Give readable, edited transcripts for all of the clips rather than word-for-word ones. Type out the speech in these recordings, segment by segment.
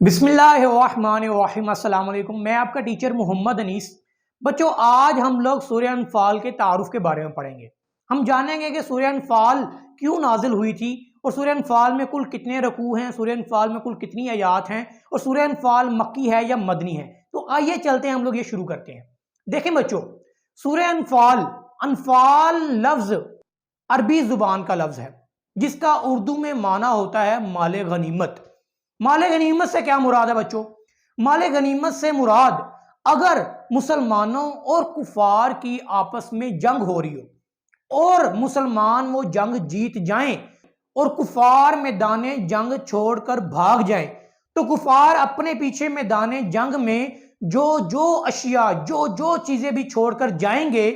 बिस्मिल्लाहिर्रहमानिर्रहीम। अस्सलाम वालेकुम। मैं आपका टीचर मोहम्मद अनीस। बच्चों, आज हम लोग सूरह अनफाल के तारुफ के बारे में पढ़ेंगे। हम जानेंगे कि सूरह अनफाल क्यों नाजिल हुई थी और सूरह अनफाल में कुल कितने रकू हैं, सूरह अनफाल में कुल कितनी आयात हैं और सूरह अनफाल मक्की है या मदनी है। तो आइए चलते हैं, हम लोग ये शुरू करते हैं। देखें बच्चों, सूरह अनफाल, अनफाल लफ्ज अरबी जुबान का लफ्ज है जिसका उर्दू में माना होता है माले गनीमत। माले गनीमत से क्या मुराद है बच्चों? माले गनीमत से मुराद अगर मुसलमानों और कुफार की आपस में जंग हो रही हो और मुसलमान वो जंग जीत जाएं और कुफार मैदाने जंग छोड़कर भाग जाएं, तो कुफार अपने पीछे मैदाने जंग में जो जो अशिया, जो जो चीजें भी छोड़कर जाएंगे,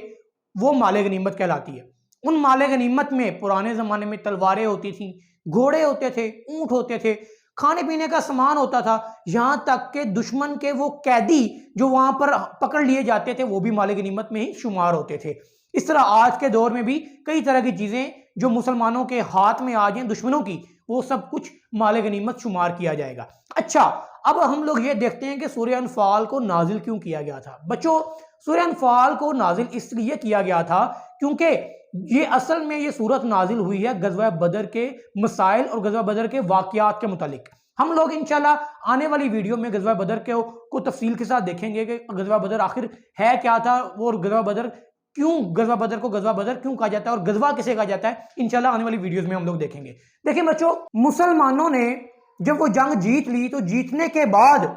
वो माले गनीमत कहलाती है। उन माले गनीमत में पुराने जमाने में तलवारें होती थी, घोड़े होते थे, ऊंट होते थे, खाने पीने का सामान होता था, यहां तक के दुश्मन के वो कैदी जो वहां पर पकड़ लिए जाते थे वो भी माले गनीमत में ही शुमार होते थे। इस तरह आज के दौर में भी कई तरह की चीजें जो मुसलमानों के हाथ में आ जाए दुश्मनों की, वो सब कुछ माले गनीमत शुमार किया जाएगा। अच्छा, अब हम लोग ये देखते हैं कि सूरह अनफाल को नाजिल क्यों किया गया था। बच्चों, सूरह अनफाल को नाजिल इसलिए किया गया था क्योंकि ये असल में ये सूरत नाजिल हुई है गज़वा बदर के मसाइल और गज़वा बदर के वाक़यात के मुतालिक। हम लोग इंशाल्लाह आने वाली वीडियो में गज़वा बदर को तफसील के साथ देखेंगे कि गज़वा बदर आखिर है क्या था और गज़वा बदर क्यों, गज़वा बदर को गज़वा बदर क्यों कहा जाता है और गज़वा किसे कहा जाता है, इंशाल्लाह आने वाली वीडियोस में हम लोग देखेंगे। देखिए बच्चों, मुसलमानों ने जब वो जंग जीत ली तो जीतने के बाद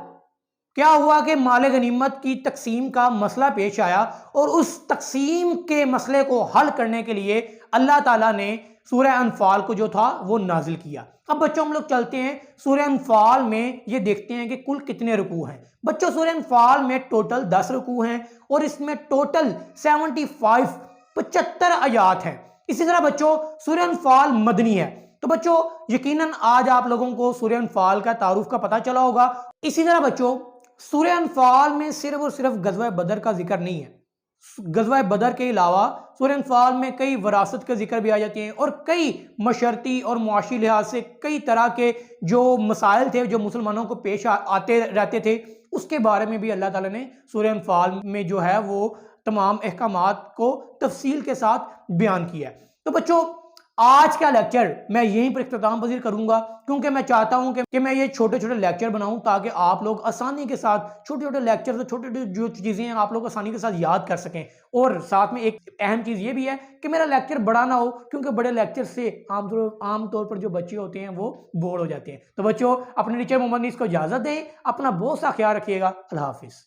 क्या हुआ कि माले गनीमत की तकसीम का मसला पेश आया और उस तकसीम के मसले को हल करने के लिए अल्लाह ताला ने सूरह अनफाल को जो था वो नाजिल किया। अब बच्चों हम लोग चलते हैं सूरह अनफाल में, ये देखते हैं कि कुल कितने रुकू हैं। बच्चों, सूरह अनफाल में टोटल 10 रुकू हैं और इसमें टोटल 75 आयात हैं। इसी तरह बच्चों सूरह अनफाल मदनी है। तो बच्चों यकीनन आज आप लोगों को सूरह अनफाल का तारुफ का पता चला होगा। इसी तरह बच्चों सूरह अनफाल में सिर्फ और सिर्फ गज़वा बदर का जिक्र नहीं है। गज़वा बदर के अलावा सूरह अनफाल में कई विरासत के जिक्र भी आ जाते हैं और कई मशरती और मुआशी लिहाज से कई तरह के जो मसाइल थे जो मुसलमानों को पेश आते रहते थे, उसके बारे में भी अल्लाह ताला ने सूरह अनफाल में जो है वो तमाम अहकामात को तफसील के साथ बयान किया है। तो बच्चों आज का लेक्चर मैं यहीं पर इख्तिताम पजीर करूंगा क्योंकि मैं चाहता हूं कि मैं ये छोटे छोटे लेक्चर बनाऊं ताकि आप लोग आसानी के साथ छोटे छोटे लेक्चर से छोटे छोटे जो चीज़ें हैं आप लोग आसानी के साथ याद कर सकें। और साथ में एक अहम चीज़ ये भी है कि मेरा लेक्चर बड़ा ना हो क्योंकि बड़े लेक्चर से आमतौर पर जो बच्चे होते हैं वो बोर हो जाते हैं। तो बच्चों अपने टीचर मोहम्मद अनीस को इजाज़त दें, अपना बहुत सा ख्याल रखिएगा। अल्लाह हाफिज़।